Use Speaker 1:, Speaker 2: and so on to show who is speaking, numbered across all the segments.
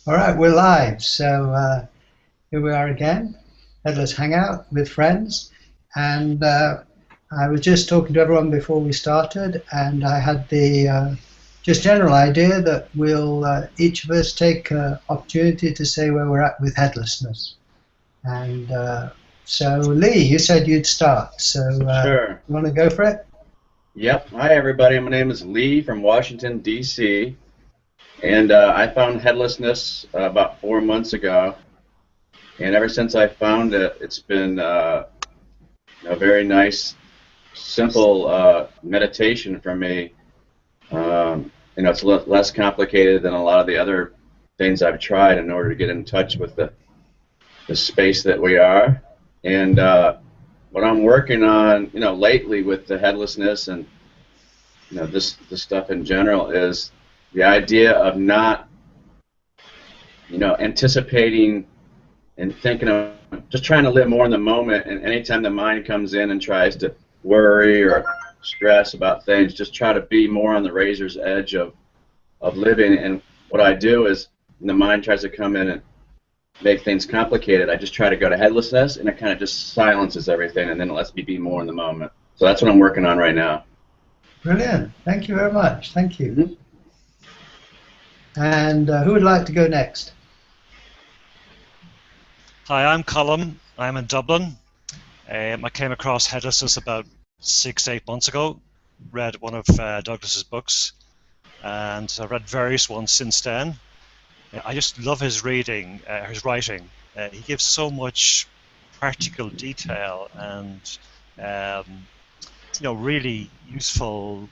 Speaker 1: All right, we're live. So here we are again, Headless Hangout with friends. And I was just talking to everyone before we started, and I had the just general idea that we'll each of us take an opportunity to say where we're at with headlessness. And so, Lee, you said you'd start. So
Speaker 2: Sure.
Speaker 1: you want to go for it?
Speaker 2: Yep. Hi, everybody. My name is Lee from Washington, D.C., and I found headlessness about 4 months ago. And ever since I found it, it's been a very nice, simple meditation for me. It's less complicated than a lot of the other things I've tried in order to get in touch with the space that we are. And what I'm working on, lately with the headlessness and this stuff in general is the idea of not, anticipating and thinking of just trying to live more in the moment. And anytime the mind comes in and tries to worry or stress about things, just try to be more on the razor's edge of living. And what I do is when the mind tries to come in and make things complicated, I just try to go to headlessness, and it kind of just silences everything, and then it lets me be more in the moment. So that's what I'm working on right now.
Speaker 1: Brilliant. Thank you very much. Thank you.
Speaker 2: Mm-hmm.
Speaker 1: And who would like to go next?
Speaker 3: Hi, I'm Colin. I'm in Dublin. I came across Headlessness about 6-8 months ago. Read one of Douglas's books, and I've read various ones since then. I just love his reading, his writing. He gives so much practical detail and really useful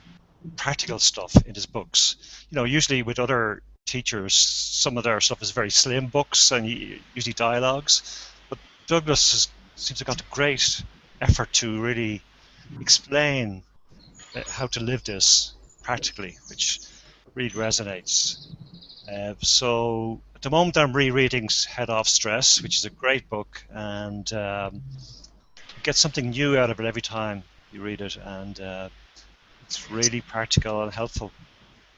Speaker 3: practical stuff in his books. Usually with other teachers, some of their stuff is very slim books and usually dialogues, but Douglas seems to have got a great effort to really explain how to live this practically, which really resonates. So at the moment I'm rereading Head Off Stress, which is a great book, and you get something new out of it every time you read it, and it's really practical and helpful.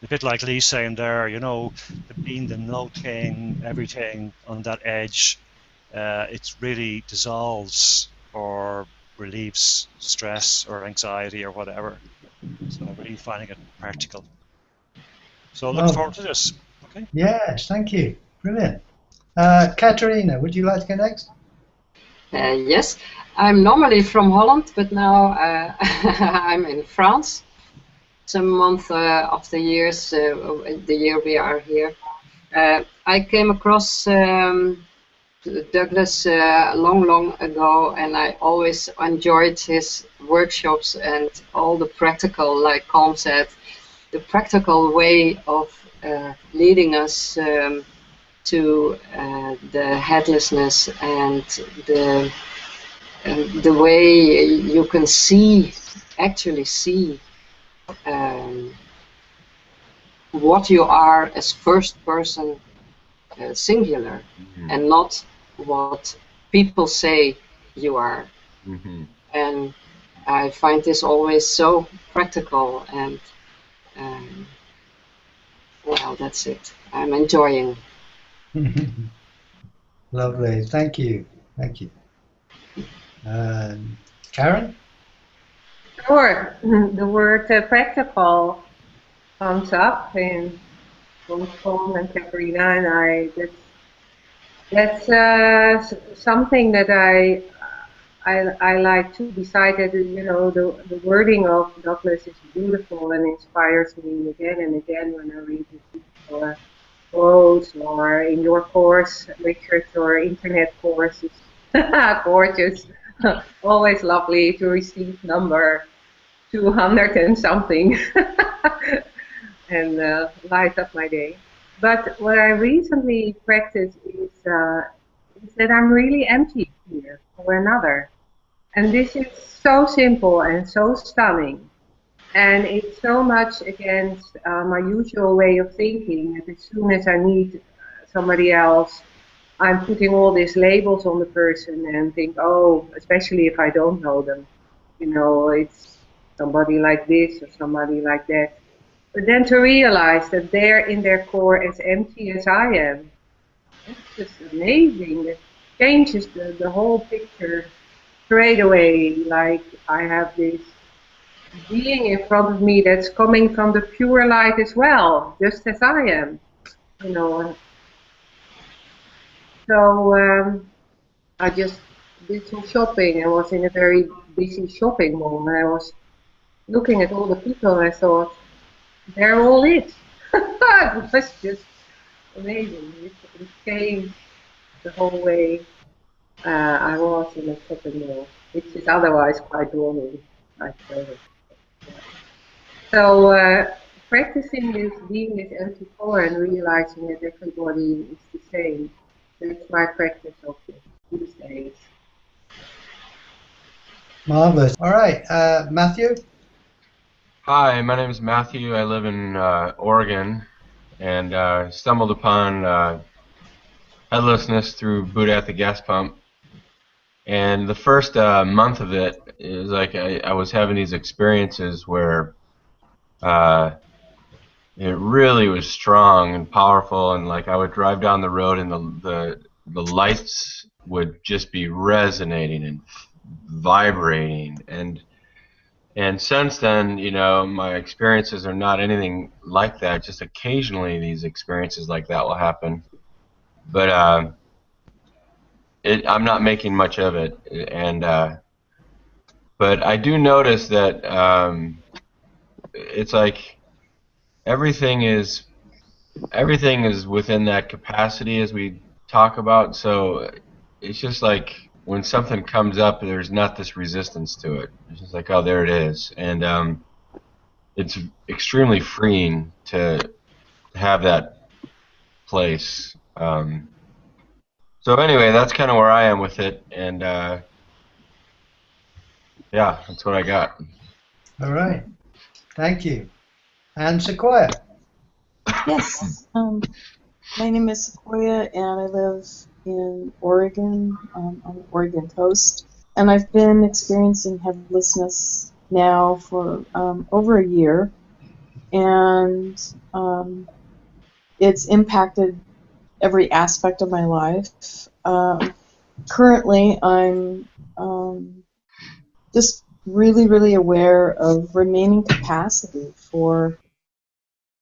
Speaker 3: A bit like Lee saying there, being the noting everything on that edge, it really dissolves or relieves stress or anxiety or whatever. So I'm really finding it practical. So looking forward to this. Okay.
Speaker 1: Yes, thank you. Brilliant. Katerina, would you like to go next?
Speaker 4: Yes, I'm normally from Holland, but now I'm in France. Some month of the year we are here. I came across Douglas long ago, and I always enjoyed his workshops and all the practical, like Colm said, the practical way of leading us to the headlessness and the way you can actually see what you are as first person singular, and not what people say you are. And I find this always so practical, and well, that's it. I'm enjoying.
Speaker 1: Lovely. Thank you. Thank you. Karen?
Speaker 5: Sure. The word practical comes up in both Paul and Katerina, and that's something that I like too. Besides that, the wording of Douglas is beautiful and inspires me again and again when I read his quotes, or in your course, Richard, or internet course. It's gorgeous. Always lovely to receive number 200 and something and light up my day. But what I recently practiced is that I'm really empty here for another. And this is so simple and so stunning. And it's so much against my usual way of thinking that as soon as I need somebody else, I'm putting all these labels on the person and think, oh, especially if I don't know them, it's somebody like this or somebody like that. But then to realize that they're in their core as empty as I am, It's just amazing. It changes the whole picture straight away. Like I have this being in front of me that's coming from the pure light as well, just as I am. You know. So I just did some shopping. I was in a very busy shopping mall, and I was looking at all the people, and I thought, they're all it. It was just amazing. It changed the whole way I was in a shopping mall, which is otherwise quite boring, I suppose. So practicing this, being this empty core and realizing that everybody is the same, that's my practice of these days.
Speaker 1: Marvelous. All right, Matthew?
Speaker 6: Hi, my name is Matthew. I live in Oregon, and stumbled upon headlessness through Buddha at the Gas Pump. And the first month of it is like I was having these experiences where it really was strong and powerful, and like I would drive down the road and the lights would just be resonating and vibrating, and since then, you know, my experiences are not anything like that. Just occasionally these experiences like that will happen, but I'm not making much of it, and but I do notice that it's like everything is within that capacity as we talk about. So it's just like when something comes up, there's not this resistance to it. It's just like, oh, there it is, and it's extremely freeing to have that place. So anyway, that's kind of where I am with it, and yeah, that's what I got.
Speaker 1: All right. Thank you. And Sequoia?
Speaker 7: Yes. My name is Sequoia, and I live in Oregon, on the Oregon coast. And I've been experiencing headlessness now for over a year. And it's impacted every aspect of my life. Currently, I'm just really, really aware of remaining capacity for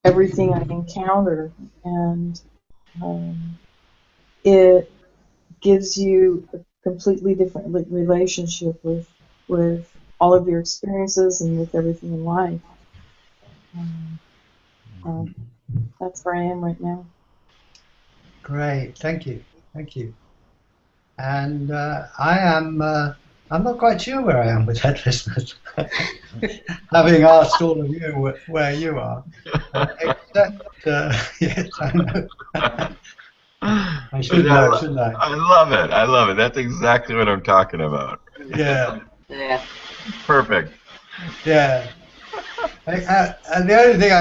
Speaker 7: everything I encounter, and it gives you a completely different relationship with all of your experiences and with everything in life. That's where I am right now.
Speaker 1: Great, thank you, thank you. And I'm not quite sure where I am with headlessness, having asked all of you where you are, except, yes, I know. I should know, shouldn't I?
Speaker 6: I love it. I love it. That's exactly what I'm talking about.
Speaker 1: Yeah.
Speaker 4: Yeah.
Speaker 6: Perfect.
Speaker 1: Yeah. And the only thing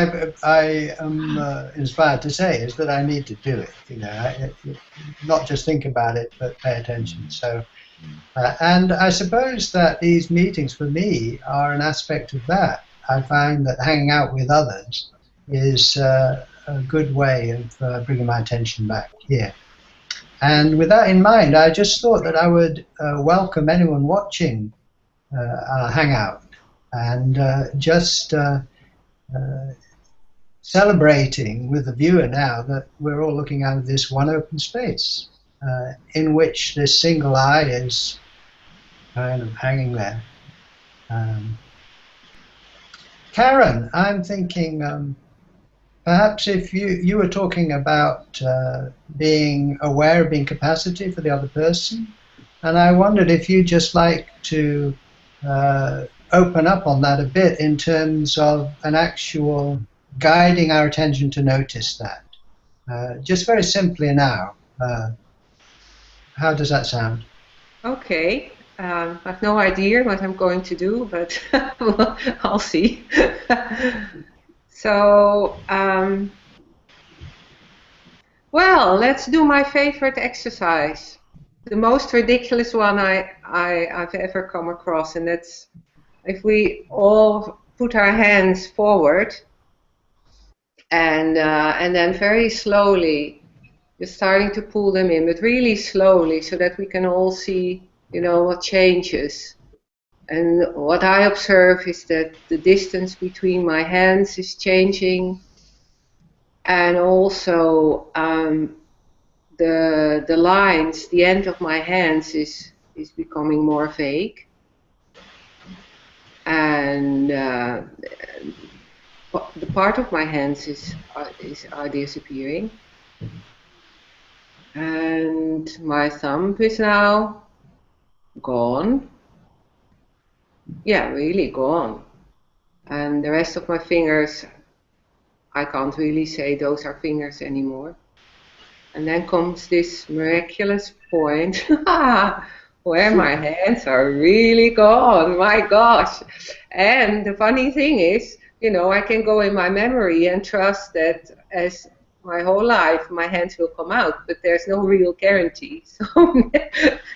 Speaker 1: I am inspired to say is that I need to do it. You know, not just think about it, but pay attention. So, and I suppose that these meetings for me are an aspect of that. I find that hanging out with others is a good way of bringing my attention back here. And with that in mind, I just thought that I would welcome anyone watching our Hangout, and just celebrating with the viewer now that we're all looking out of this one open space in which this single eye is kind of hanging there. Karen, I'm thinking perhaps if you were talking about being aware of being capacity for the other person, and I wondered if you'd just like to open up on that a bit in terms of an actual guiding our attention to notice that. Just very simply now. How does that sound?
Speaker 5: Okay. I have no idea what I'm going to do, but I'll see. So, well, let's do my favorite exercise. The most ridiculous one I've ever come across, and that's if we all put our hands forward and then very slowly Just starting to pull them in, but really slowly, so that we can all see, what changes. And what I observe is that the distance between my hands is changing, and also the lines, the end of my hands is becoming more vague, and the part of my hands are disappearing, and my thumb is now gone. Yeah, really gone. And the rest of my fingers, I can't really say those are fingers anymore. And then comes this miraculous point where my hands are really gone. My gosh. And the funny thing is, I can go in my memory and trust that as my whole life my hands will come out, but there's no real guarantee. So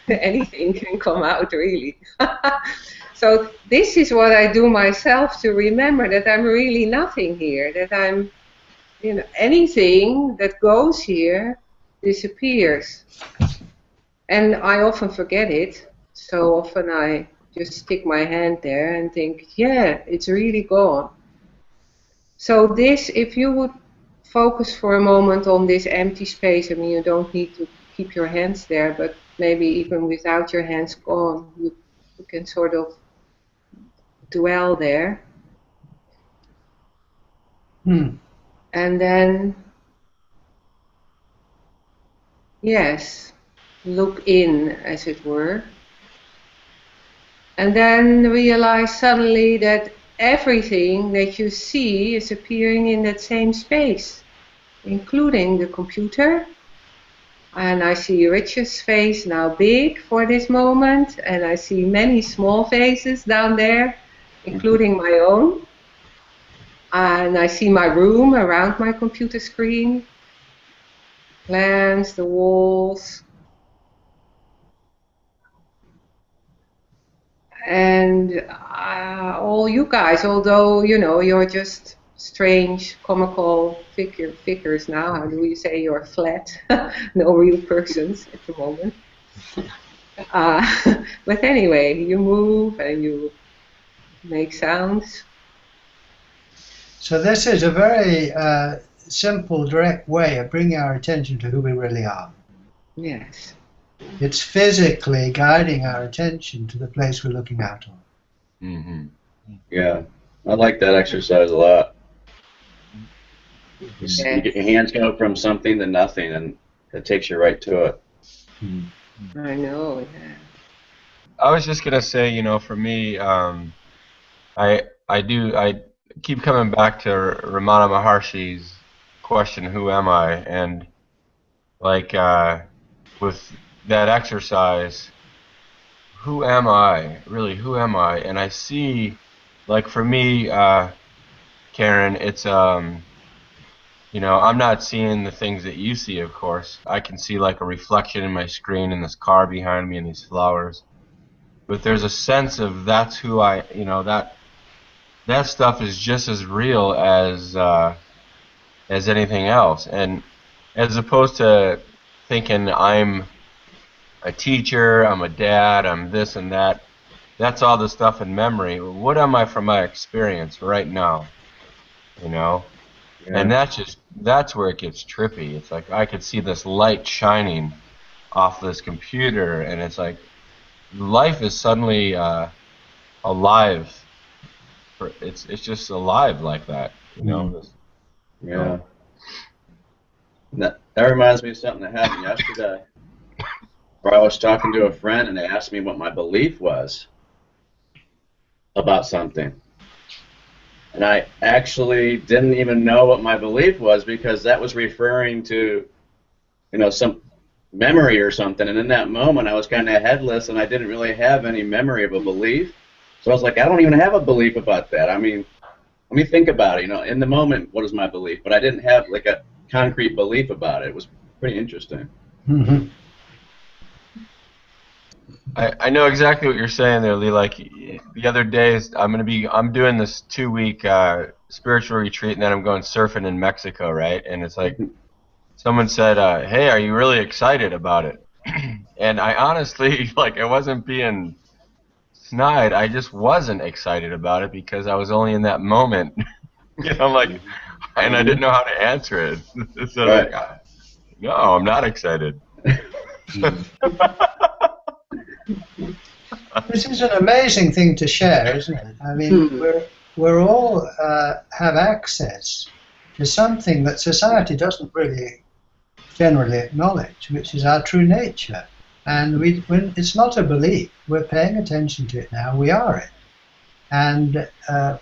Speaker 5: anything can come out, really. So this is what I do myself to remember that I'm really nothing here, that I'm, anything that goes here disappears. And I often forget it, so often I just stick my hand there and think, yeah, it's really gone. So this, if you would focus for a moment on this empty space, I mean, you don't need to keep your hands there, but maybe even without your hands gone, you can sort of dwell there. And then, yes, look in, as it were. And then realize suddenly that everything that you see is appearing in that same space, including the computer. And I see Richard's face now big for this moment, and I see many small faces down there, including my own. And I see my room around my computer screen, plants, the walls. And all you guys, although, you're just strange, comical figures now. How do you say you're flat? No real persons at the moment. But anyway, you move and you make sounds.
Speaker 1: So this is a very simple, direct way of bringing our attention to who we really are.
Speaker 5: Yes.
Speaker 1: It's physically guiding our attention to the place we're looking out on.
Speaker 2: Mm-hmm. Yeah, I like that exercise a lot. You get your hands go from something to nothing, and it takes you right to it.
Speaker 5: I know, yeah.
Speaker 6: I was just gonna say, for me, I keep coming back to Ramana Maharshi's question, "Who am I?" And like with that exercise, who am I? Really, who am I? And I see, like for me, Karen, it's I'm not seeing the things that you see, of course. I can see like a reflection in my screen in this car behind me and these flowers. But there's a sense of that's who I, that stuff is just as real as anything else. And as opposed to thinking I'm a teacher, I'm a dad, I'm this and that, that's all the stuff in memory. What am I from my experience right now? Yeah. And that's where it gets trippy. It's like I could see this light shining off this computer, and it's like life is suddenly alive. It's just alive like that,
Speaker 2: Yeah. That reminds me of something that happened yesterday, where I was talking to a friend and they asked me what my belief was about something. And I actually didn't even know what my belief was, because that was referring to, some memory or something. And in that moment, I was kind of headless, and I didn't really have any memory of a belief. So I was like, I don't even have a belief about that. I mean, let me think about it. In the moment, what is my belief? But I didn't have like a concrete belief about it. It was pretty interesting.
Speaker 1: Mm-hmm.
Speaker 6: I know exactly what you're saying there, Lee. Like the other days, I'm doing this 2-week spiritual retreat, and then I'm going surfing in Mexico, right? And it's like someone said, "Hey, are you really excited about it?" And I honestly, like, I wasn't being snide. I just wasn't excited about it because I was only in that moment. I'm like, and I didn't know how to answer it. So
Speaker 2: Right.
Speaker 6: like, no, I'm not excited.
Speaker 1: This is an amazing thing to share, isn't it? I mean, we're all have access to something that society doesn't really generally acknowledge, which is our true nature. And when it's not a belief, we're paying attention to it now. We are it. And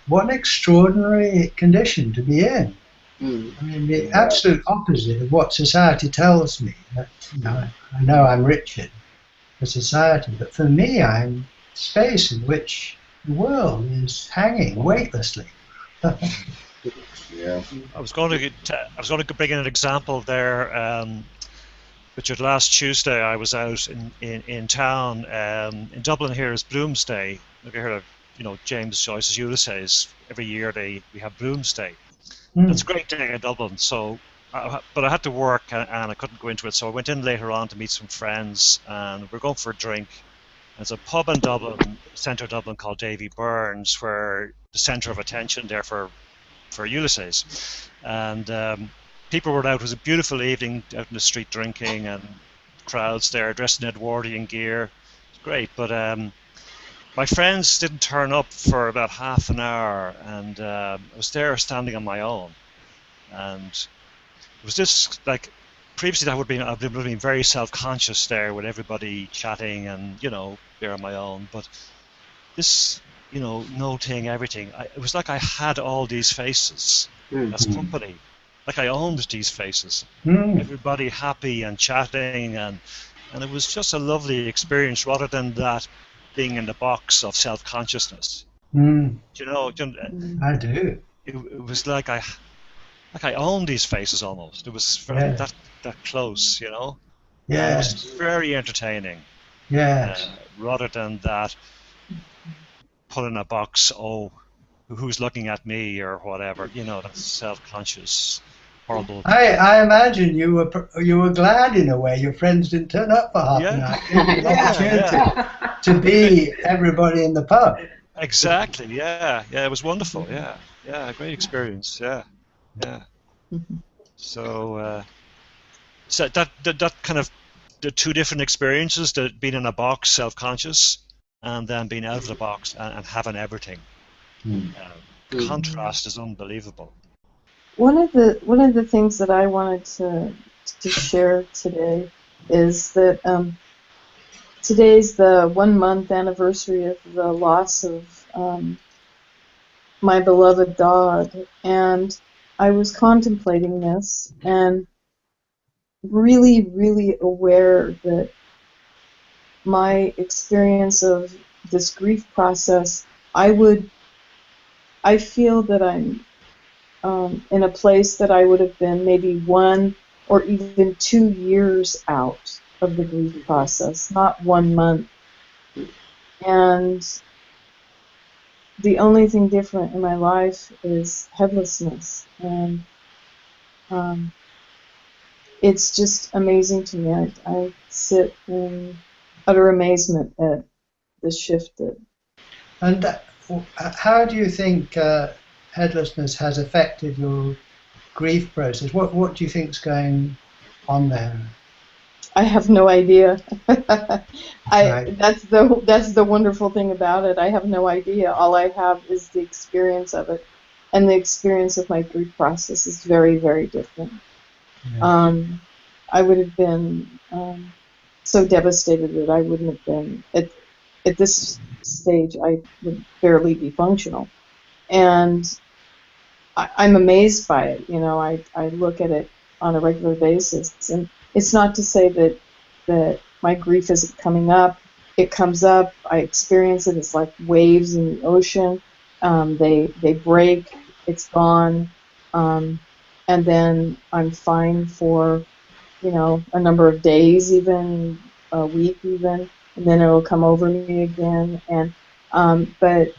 Speaker 1: what an extraordinary condition to be in. I mean, the absolute opposite of what society tells me. That, I know I'm Richard for society, but for me, I'm space in which the world is hanging weightlessly.
Speaker 2: Yeah.
Speaker 3: I was going to bring in an example there. Richard, last Tuesday I was out in town. In Dublin here is Bloomsday. Have you heard of James Joyce's Ulysses? Every year we have Bloomsday. It's a great day in Dublin. So, but I had to work and I couldn't go into it. So I went in later on to meet some friends, and we're going for a drink. There's a pub in Dublin, centre of Dublin, called Davy Byrne's, where the centre of attention there for Ulysses, and people were out. It was a beautiful evening out in the street drinking, and crowds there dressed in Edwardian gear. It was great, but my friends didn't turn up for about half an hour, and I was there standing on my own, and it was just like previously I've been very self-conscious there with everybody chatting and there on my own, but this noting everything, it was like I had all these faces as company, like I owned these faces. Everybody happy and chatting, and it was just a lovely experience rather than that being in the box of self-consciousness. I
Speaker 1: do.
Speaker 3: It was like I owned these faces almost. It was very, that close, Yeah. It was very entertaining.
Speaker 1: Yes.
Speaker 3: Rather than that, put in a box, who's looking at me or whatever, that's self-conscious, horrible.
Speaker 1: I imagine you were glad in a way your friends didn't turn up for half an hour. The opportunity to be everybody in the pub.
Speaker 3: Exactly. Yeah. It was wonderful. Yeah. Great experience. Yeah. So, so that kind of the two different experiences, that being in a box, self-conscious, and then being out of the box and having everything. Contrast is unbelievable.
Speaker 7: One of the things that I wanted to share today is that today's the 1 month anniversary of the loss of my beloved dog, and I was contemplating this and really, really aware that my experience of this grief process, I feel that I'm in a place that I would have been maybe 1 or even 2 years out of the grief process, not 1 month. And the only thing different in my life is headlessness. And it's just amazing to me. I sit in utter amazement at the shift.
Speaker 1: And how do you think headlessness has affected your grief process? What do you think is going on there?
Speaker 7: I have no idea.
Speaker 1: Right.
Speaker 7: That's the wonderful thing about it. I have no idea. All I have is the experience of it, and the experience of my grief process is very, very different.
Speaker 1: Yeah.
Speaker 7: I would have been so devastated that I wouldn't have been at this stage. I would barely be functional, and I'm amazed by it. I look at it on a regular basis, and it's not to say that my grief isn't coming up. It comes up. I experience it. It's like waves in the ocean. They break. It's gone, and then I'm fine for a number of days, even a week, even, and then it'll come over me again. And but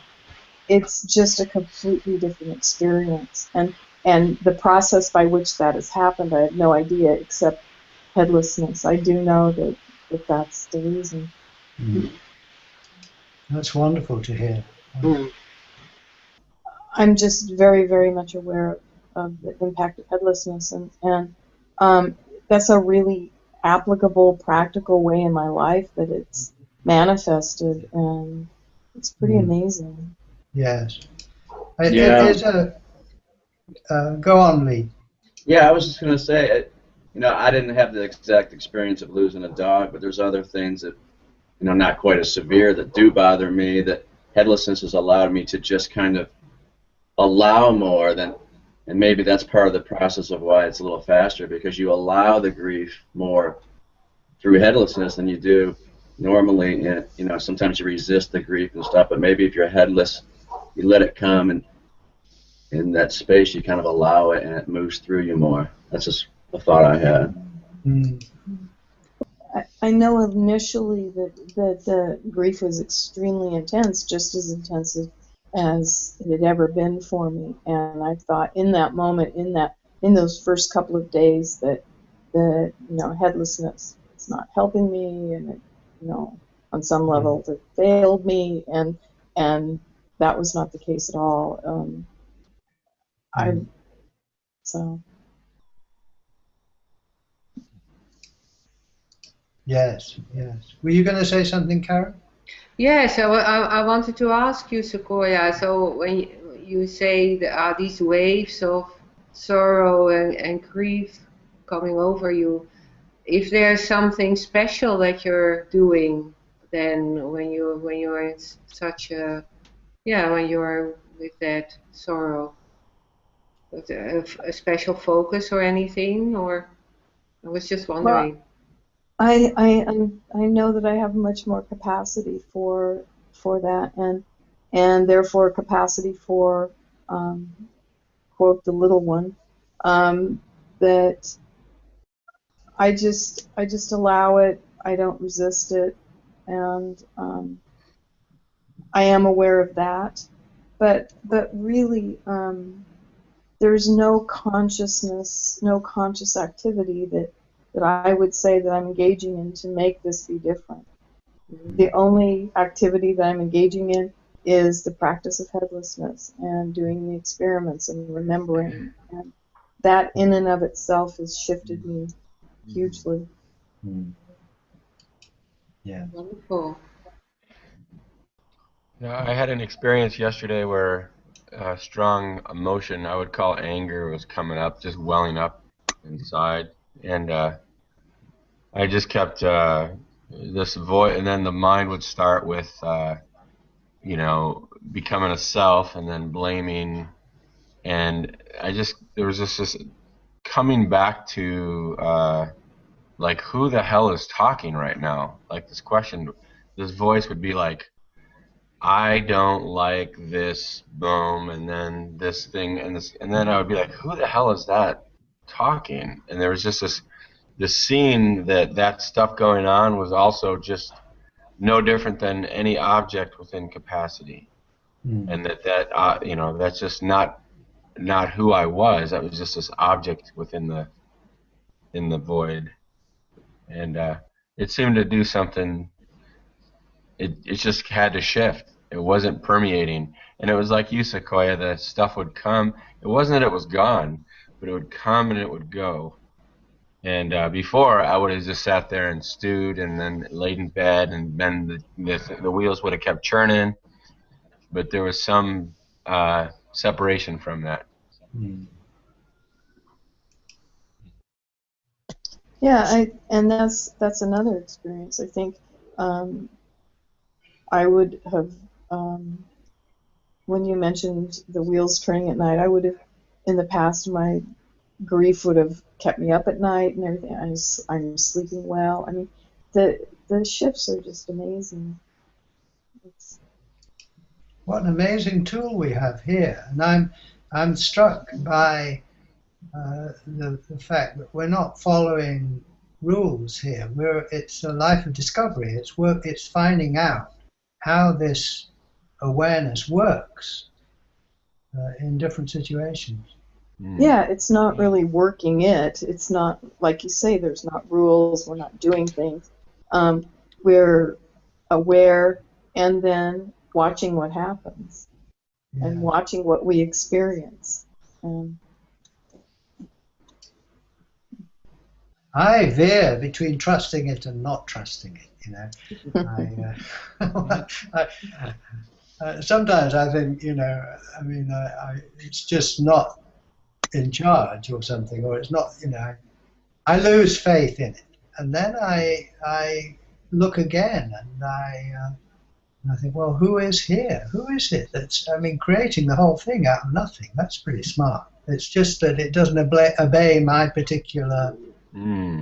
Speaker 7: it's just a completely different experience. And and the process by which that has happened, I have no idea, except headlessness. I do know that that's the reason.
Speaker 1: That's wonderful to hear.
Speaker 7: I'm just very, very much aware of the impact of headlessness, and that's a really applicable, practical way in my life that it's manifested, and it's pretty amazing.
Speaker 1: Yes.
Speaker 2: Yeah.
Speaker 1: It is go on, Lee.
Speaker 2: Yeah, I was just going to say, I didn't have the exact experience of losing a dog, but there's other things that, not quite as severe that do bother me, that headlessness has allowed me to just kind of allow more than, and maybe that's part of the process of why it's a little faster, because you allow the grief more through headlessness than you do normally. And, sometimes you resist the grief and stuff, but maybe if you're headless, you let it come, and in that space you kind of allow it and it moves through you more. That's just a thought I had.
Speaker 7: I know initially that the grief was extremely intense, just as intense as it had ever been for me. And I thought in that moment, in those first couple of days, that headlessness is not helping me, and it, on some level it failed me, and that was not the case at all. So.
Speaker 1: Yes. Were you going to say something, Karen?
Speaker 5: Yes, I wanted to ask you, Sequoia. So when you say there are these waves of sorrow and grief coming over you, if there's something special that you're doing, then when you're in such when you're with that sorrow, a special focus or anything, or I was just wondering.
Speaker 7: Well, I know that I have much more capacity for that, and therefore capacity for quote the little one, that I just allow it. I don't resist it, and I am aware of that. But really, there's no consciousness, no conscious activity that I would say that I'm engaging in to make this be different. The only activity that I'm engaging in is the practice of headlessness and doing the experiments and remembering. And that in and of itself has shifted me hugely.
Speaker 1: Yeah.
Speaker 5: Wonderful.
Speaker 6: I had an experience yesterday where strong emotion, I would call anger, was coming up, just welling up inside. And I just kept this voice, and then the mind would start with, becoming a self, and then blaming. And there was this coming back to, like, who the hell is talking right now? Like, this question, this voice would be like, I don't like this, boom, and then this thing, and then I would be like, who the hell is that talking? And there was just this scene that stuff going on was also just no different than any object within capacity, and that's just not who I was. That was just this object within the void, and it seemed to do something. It just had to shift. It wasn't permeating. And it was like you, Sequoia, the stuff would come. It wasn't that it was gone, but it would come and it would go. And before, I would have just sat there and stewed and then laid in bed, and then the wheels would have kept churning. But there was some separation from that.
Speaker 7: Yeah, and that's another experience. I think I would have, when you mentioned the wheels turning at night, I would have, in the past, my grief would have kept me up at night and everything. I'm sleeping well. I mean, the shifts are just amazing.
Speaker 1: What an amazing tool we have here, and I'm struck by the fact that we're not following rules here. It's a life of discovery. It's finding out how this awareness works in different situations.
Speaker 7: Yeah, it's not really working it. It's not, like you say, there's not rules, we're not doing things. We're aware and then watching what happens and
Speaker 1: Yeah.
Speaker 7: watching what we experience.
Speaker 1: I veer between trusting it and not trusting it, you know. Sometimes I think, you know, I mean, it's just not in charge or something, or it's not, you know, I lose faith in it. And then I look again and I think, well, who is here? Who is it that's, I mean, creating the whole thing out of nothing? That's pretty smart. It's just that it doesn't obey my particular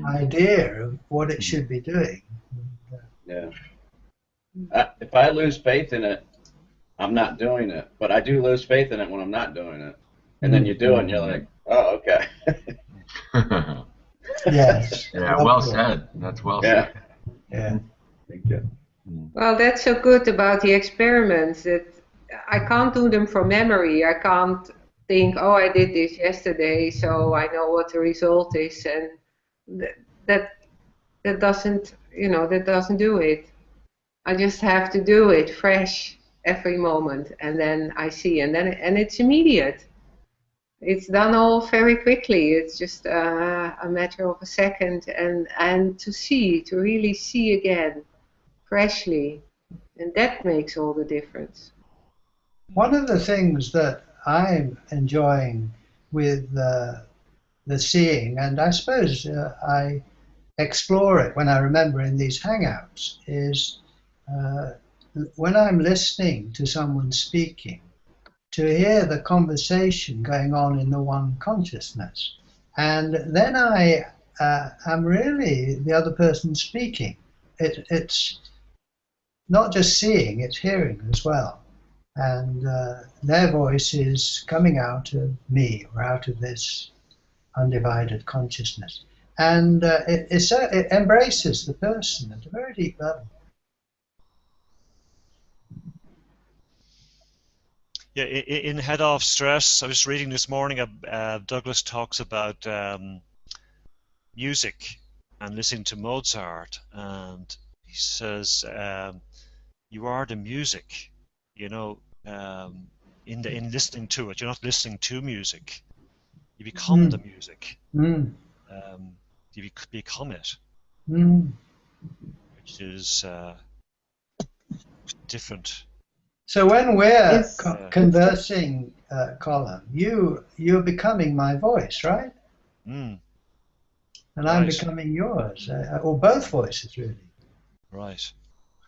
Speaker 1: idea of what it should be doing.
Speaker 2: Yeah. If I lose faith in it, I'm not doing it. But I do lose faith in it when I'm not doing it. And then you do it and you're like, oh, okay.
Speaker 1: Yes.
Speaker 6: Yeah, well said. That's well said.
Speaker 1: Yeah.
Speaker 2: Thank you.
Speaker 5: Well, that's so good about the experiments that I can't do them from memory. I can't think, oh, I did this yesterday, so I know what the result is, and that doesn't, you know, that doesn't do it. I just have to do it fresh every moment, and then I see, and it's immediate. It's done all very quickly. It's just a matter of a second, and to really see again, freshly, and that makes all the difference.
Speaker 1: One of the things that I'm enjoying with the seeing, and I suppose I explore it when I remember in these hangouts, is when I'm listening to someone speaking, to hear the conversation going on in the one consciousness. And then I am really the other person speaking. It's not just seeing, it's hearing as well. And their voice is coming out of me or out of this undivided consciousness. And it embraces the person at a very deep level.
Speaker 3: Yeah, in Head Off Stress, I was reading this morning, Douglas talks about music and listening to Mozart, and he says, you are the music, you know, in listening to it. You're not listening to music. You become the music. You become it, which is different.
Speaker 1: So when we're conversing, Colin, you're becoming my voice, right? And I'm becoming yours, or both voices, really.
Speaker 3: Right.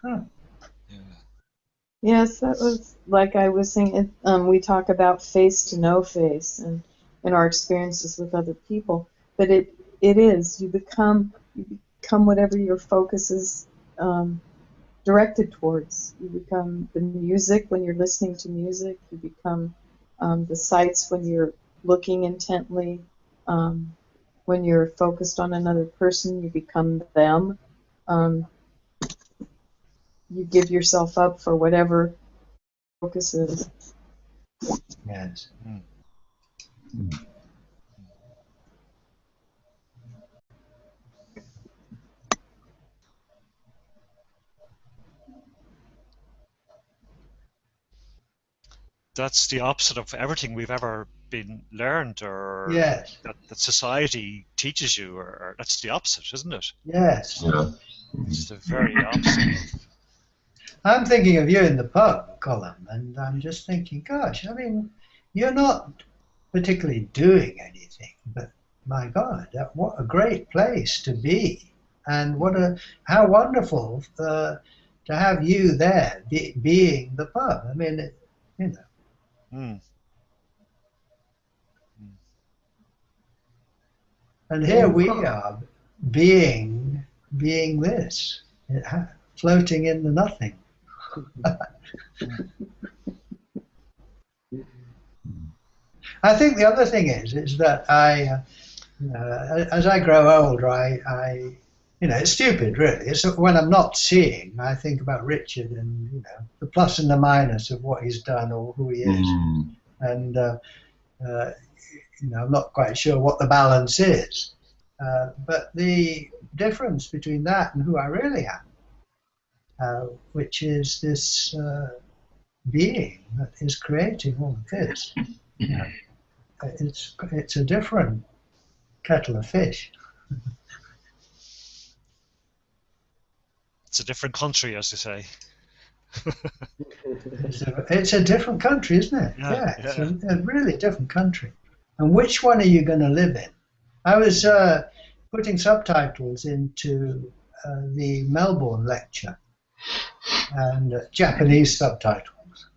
Speaker 1: Huh.
Speaker 3: Yeah.
Speaker 7: Yes, that was like I was saying. We talk about face to no face and in our experiences with other people, but it is you become whatever your focus is directed towards. You become the music when you're listening to music. You become the sights when you're looking intently. When you're focused on another person, you become them. You give yourself up for whatever focus is.
Speaker 1: Yes.
Speaker 3: That's the opposite of everything we've ever been learned, or
Speaker 1: Yes.
Speaker 3: that society teaches you, or that's the opposite, isn't it?
Speaker 1: Yes.
Speaker 6: Yeah.
Speaker 3: It's the very opposite.
Speaker 1: I'm thinking of you in the pub, Colin, and I'm just thinking, gosh, I mean, you're not particularly doing anything, but my God, what a great place to be, and how wonderful to have you there, being the pub. I mean, you know. And here we are, being this, floating in the nothing. I think the other thing is that as I grow older, I it's stupid, really. It's when I'm not seeing, I think about Richard and the plus and the minus of what he's done or who he is, and uh, I'm not quite sure what the balance is. But the difference between that and who I really am, which is this being that is creating all of this, it's a different kettle of fish.
Speaker 3: It's a different country, as they say.
Speaker 1: It's a different country, isn't it?
Speaker 3: Yeah,
Speaker 1: It's a really different country. And which one are you going to live in? I was putting subtitles into the Melbourne lecture, and Japanese subtitles.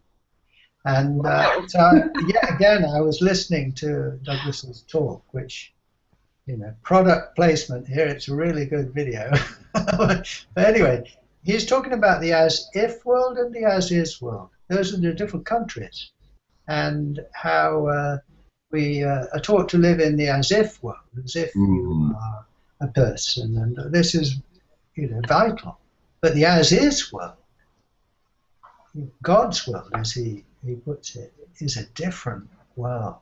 Speaker 1: And so, yet again, I was listening to Douglas's talk, which, product placement here, it's a really good video. But anyway, he's talking about the as-if world and the as-is world. Those are the different countries, and how we are taught to live in the as-if world, as if you are a person, and this is, vital. But the as-is world, God's world, as he puts it, is a different world.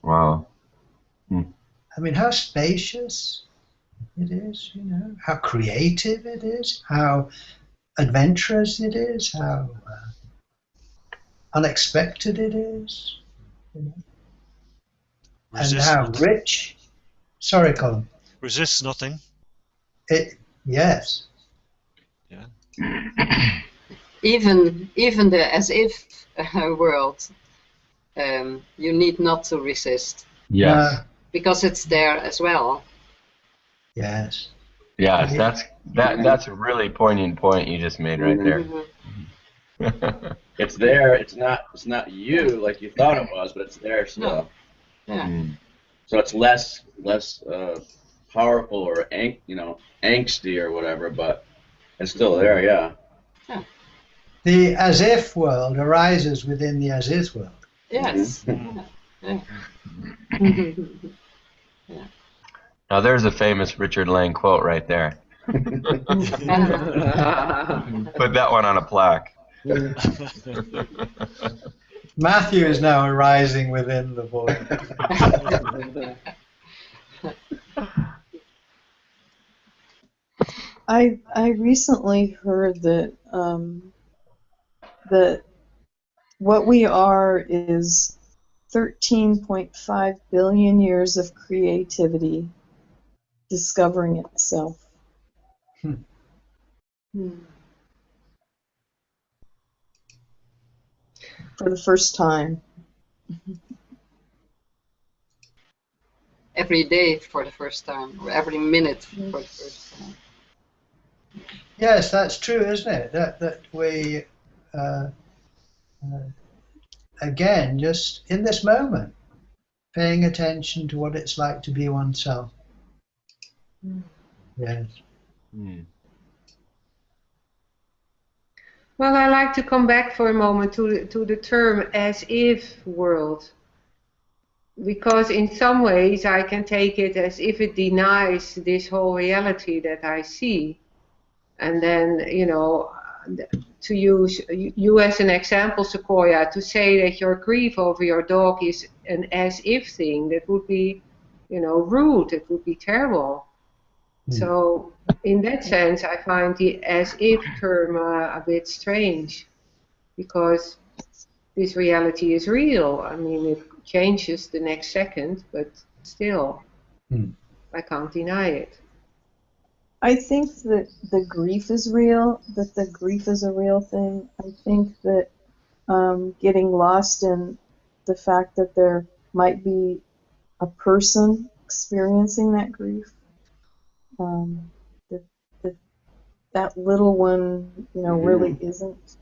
Speaker 6: Wow.
Speaker 1: I mean, how spacious it is, how creative it is, how adventurous it is, how unexpected it is, and how rich. Sorry, Colin.
Speaker 3: Resists nothing.
Speaker 1: Yes.
Speaker 3: Yeah.
Speaker 4: Even the as-if world, you need not to resist.
Speaker 6: Yes.
Speaker 4: Because it's there as well.
Speaker 1: Yes.
Speaker 6: Yes, that's a really poignant point you just made right there.
Speaker 2: It's there. It's not you like you thought it was, but it's there still.
Speaker 4: No. Yeah.
Speaker 2: So it's less powerful or angsty or whatever, but it's still there. Yeah.
Speaker 1: The as-if world arises within the as-is world.
Speaker 4: Yes.
Speaker 6: Yeah. Now there's a famous Richard Lang quote right there. Put that one on a plaque.
Speaker 1: Matthew is now arising within the void.
Speaker 7: I recently heard that that what we are is 13.5 billion years of creativity discovering itself. For the first time.
Speaker 4: Every day for the first time, or every minute for the first time.
Speaker 1: Yes, that's true, isn't it? That we, again, just in this moment, paying attention to what it's like to be oneself. Yes.
Speaker 5: Well, I like to come back for a moment to the term as-if world, because in some ways I can take it as if it denies this whole reality that I see. And then, to use you as an example, Sequoia, to say that your grief over your dog is an as-if thing, that would be, rude, it would be terrible. So, in that sense, I find the as-if term a bit strange, because this reality is real. I mean, it changes the next second, but still, I can't deny it.
Speaker 7: I think that the grief is real, that the grief is a real thing. I think that getting lost in the fact that there might be a person experiencing that grief, that little one, really isn't.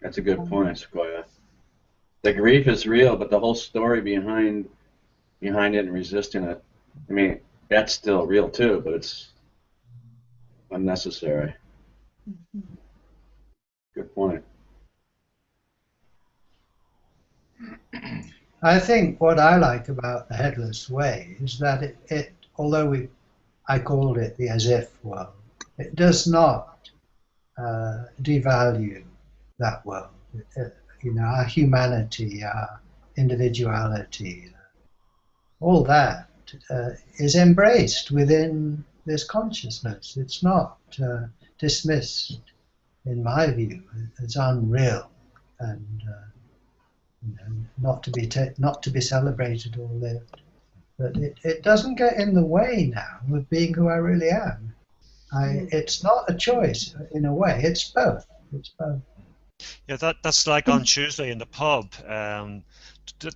Speaker 2: That's a good point, Sequoia. The grief is real, but the whole story behind it and resisting it, I mean, that's still real too, but it's unnecessary. Good point.
Speaker 1: I think what I like about the Headless Way is that it although I called it the as-if world, it does not devalue that world. our humanity, our individuality, all that is embraced within this consciousness. It's not dismissed, in my view, as unreal and not to be celebrated or lived. But it doesn't get in the way now of being who I really am. It's not a choice in a way. It's both. It's both.
Speaker 3: Yeah, that's like on Tuesday in the pub.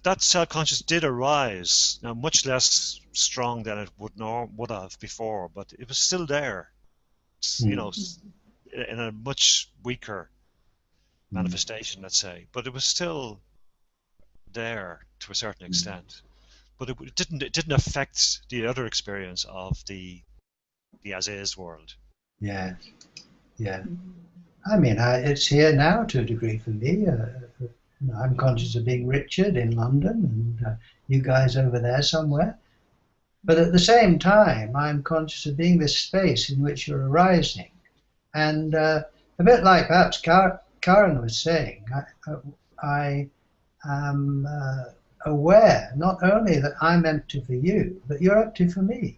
Speaker 3: That self-conscious did arise, now much less strong than it would have before, but it was still there. In a much weaker manifestation, let's say, but it was still there to a certain extent. But it didn't affect the other experience of the as-is world.
Speaker 1: Yeah, yeah. I mean, it's here now to a degree for me. I'm conscious of being Richard in London and you guys over there somewhere. But at the same time, I'm conscious of being this space in which you're arising. And a bit like perhaps Karen was saying, I am aware not only that I'm empty for you, but you're empty for me.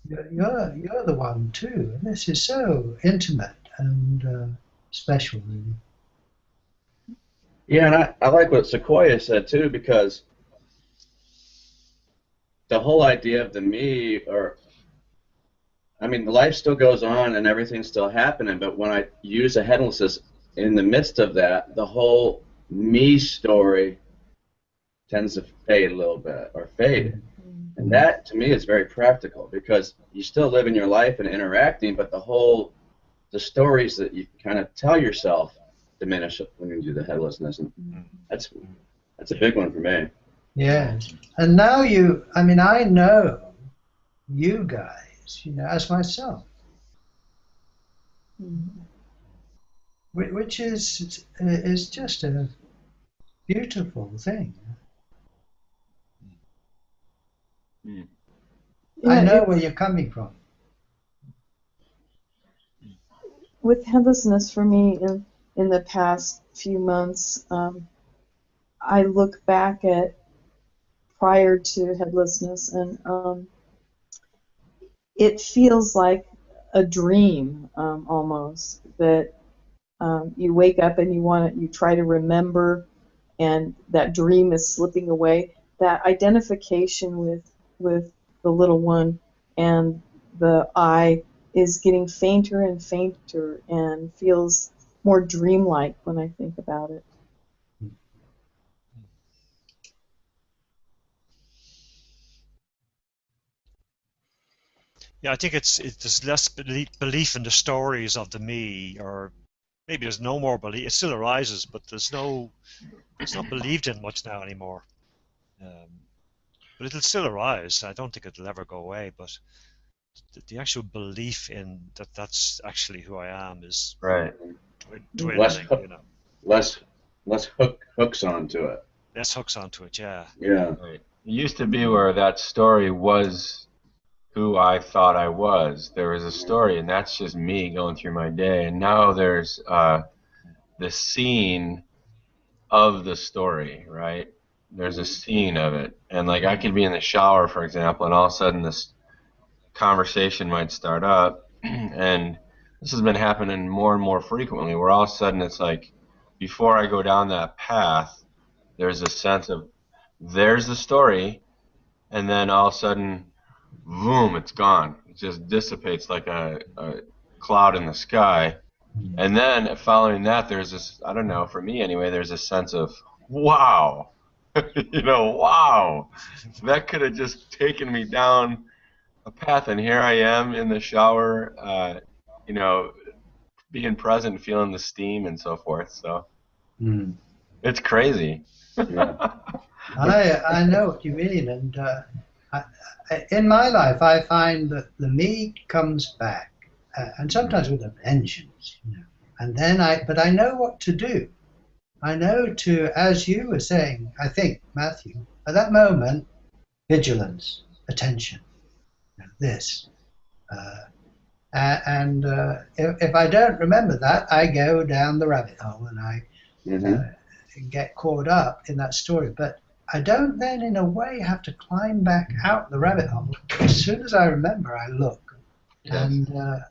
Speaker 1: You're the one too. And this is so intimate and special, really.
Speaker 2: Yeah, and I like what Sequoia said too, because the whole idea of the me, life still goes on and everything's still happening, but when I use a headlessness in the midst of that, the whole me story tends to fade a little bit, or fade. And that, to me, is very practical, because you still live in your life and interacting, but the stories that you kind of tell yourself diminish when you do the headlessness, and that's a big one for me.
Speaker 1: Yes, and now I know you guys, as myself, which is just a beautiful thing. I know where you're coming from.
Speaker 7: With headlessness, for me, in the past few months, I look back at prior to headlessness, and it feels like a dream almost, that you wake up and you try to remember, and that dream is slipping away. That identification with the little one and the I is getting fainter and fainter, and feels more dreamlike when I think about it.
Speaker 3: Yeah, I think there's less belief in the stories of the me, or maybe there's no more belief. It still arises, but it's not believed in much now anymore. But it'll still arise. I don't think it'll ever go away. But the actual belief in that's actually who I am is
Speaker 6: right.
Speaker 3: Dwindling.
Speaker 2: Less hooks onto it.
Speaker 3: Less hooks onto it. Yeah.
Speaker 2: Yeah.
Speaker 6: Right. It used to be where that story was who I thought I was. There was a story, and that's just me going through my day. And now there's the scene of the story, right? There's a scene of it. And like I could be in the shower, for example, and all of a sudden this conversation might start up, and this has been happening more and more frequently, where all of a sudden it's like, before I go down that path, there's a sense of, there's the story, and then all of a sudden, boom, it's gone. It just dissipates like a cloud in the sky. And then following that, there's this, I don't know, for me anyway, there's a sense of, wow, wow, that could have just taken me down a path, and here I am in the shower, being present, feeling the steam and so forth. So it's crazy.
Speaker 2: Yeah.
Speaker 1: I know what you mean, and in my life, I find that the me comes back, and sometimes with a vengeance, And then but I know what to do. I know to, as you were saying, I think, Matthew, at that moment, vigilance, attention, this. And if I don't remember that, I go down the rabbit hole and get caught up in that story. But I don't then, in a way, have to climb back out the rabbit hole. As soon as I remember, I look, and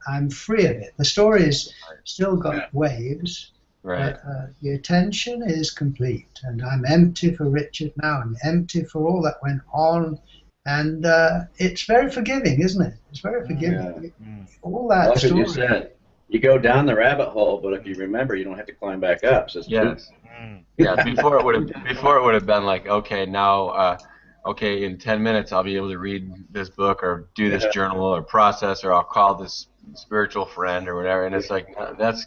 Speaker 1: I'm free of it. The story's still got waves, but the attention is complete, and I'm empty for Richard now. I'm empty for all that went on, and it's very forgiving, isn't it? It's very forgiving. All that
Speaker 2: like
Speaker 1: story.
Speaker 2: What you said. You go down the rabbit hole, but if you remember, you don't have to climb back up. So
Speaker 6: yes. Yeah. Before it would have been like, okay, now, okay, in 10 minutes I'll be able to read this book or do this journal or process, or I'll call this spiritual friend or whatever. And it's like that's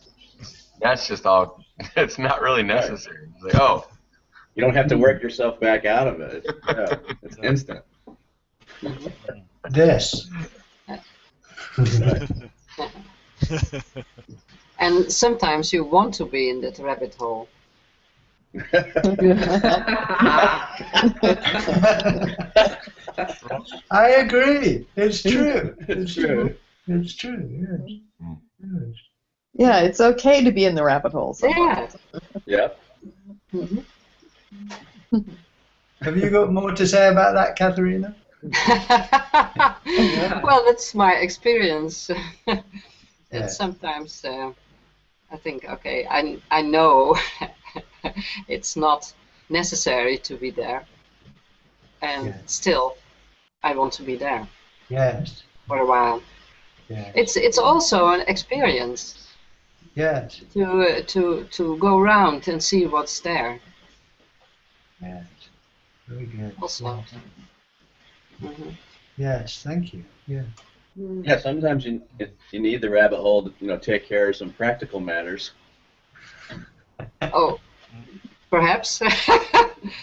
Speaker 6: just all. It's not really necessary. It's like, oh,
Speaker 2: you don't have to work yourself back out of it. It's instant.
Speaker 1: This.
Speaker 4: And sometimes you want to be in that rabbit hole.
Speaker 1: I agree. It's true. It's true. It's true. Yes.
Speaker 7: Yeah, it's okay to be in the rabbit hole sometimes.
Speaker 2: Yeah.
Speaker 1: Have you got more to say about that, Katharina?
Speaker 4: Well, that's my experience.
Speaker 1: Yeah.
Speaker 4: Sometimes I think, okay, I know it's not necessary to be there, and still I want to be there.
Speaker 1: Yes.
Speaker 4: For a while.
Speaker 1: Yes.
Speaker 4: It's also an experience.
Speaker 1: Yes.
Speaker 4: To go around and see what's there.
Speaker 1: Yes. Very good.
Speaker 4: Also.
Speaker 1: Yes. Yes. Thank you. Yeah.
Speaker 2: Yeah, sometimes you need the rabbit hole to take care of some practical matters.
Speaker 4: Oh, perhaps.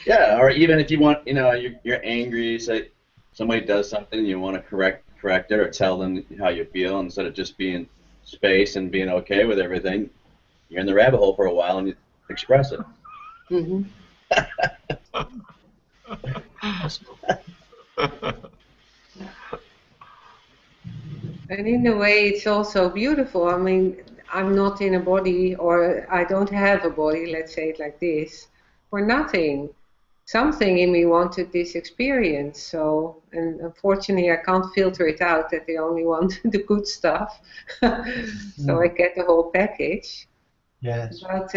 Speaker 2: Yeah, or even if you want, you're angry, say somebody does something, you want to correct it or tell them how you feel instead of just being space and being okay with everything. You're in the rabbit hole for a while and you express it.
Speaker 5: And in a way, it's also beautiful. I mean, I'm not in a body, or I don't have a body, let's say it like this, for nothing. Something in me wanted this experience, so, and unfortunately I can't filter it out that they only want the good stuff. So I get the whole package.
Speaker 1: Yes.
Speaker 5: But,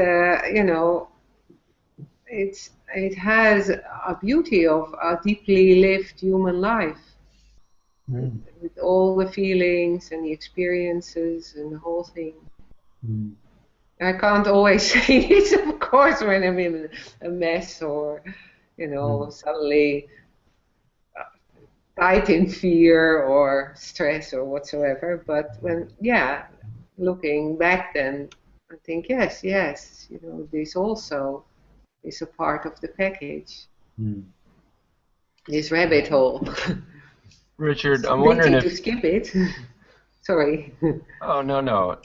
Speaker 5: it has a beauty of a deeply lived human life. With all the feelings and the experiences and the whole thing. I can't always say this, of course, when I'm in a mess or, suddenly tight in fear or stress or whatsoever. But when, looking back then, I think, yes, this also is a part of the package. This rabbit hole.
Speaker 6: Richard, I'm wondering if...
Speaker 5: to skip it. Sorry.
Speaker 6: Oh, no.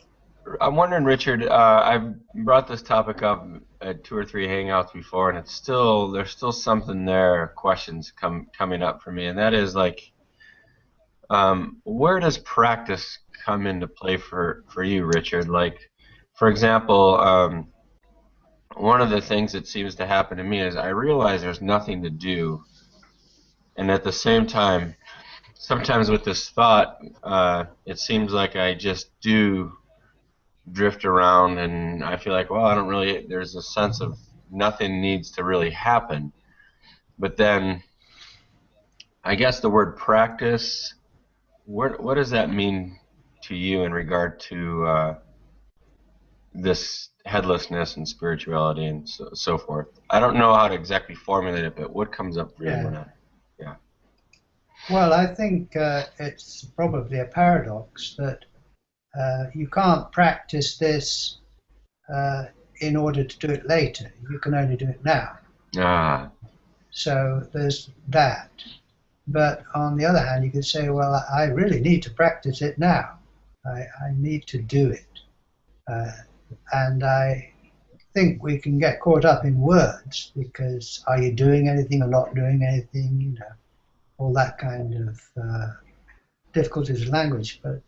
Speaker 6: I'm wondering, Richard, I've brought this topic up at 2 or 3 hangouts before, and there's still something there, questions coming up for me, and that is like, where does practice come into play for you, Richard? Like, for example, one of the things that seems to happen to me is I realize there's nothing to do, and at the same time, sometimes with this thought, it seems like I just do drift around, and I feel like, well, I don't really, there's a sense of nothing needs to really happen. But then, I guess the word practice, what does that mean to you in regard to this headlessness and spirituality and so forth? I don't know how to exactly formulate it, but what comes up for you when I...
Speaker 1: Well, I think it's probably a paradox that you can't practice this in order to do it later. You can only do it now. So there's that. But on the other hand, you could say, well, I really need to practice it now. I need to do it. And I think we can get caught up in words because are you doing anything or not doing anything, all that kind of difficulties with language. But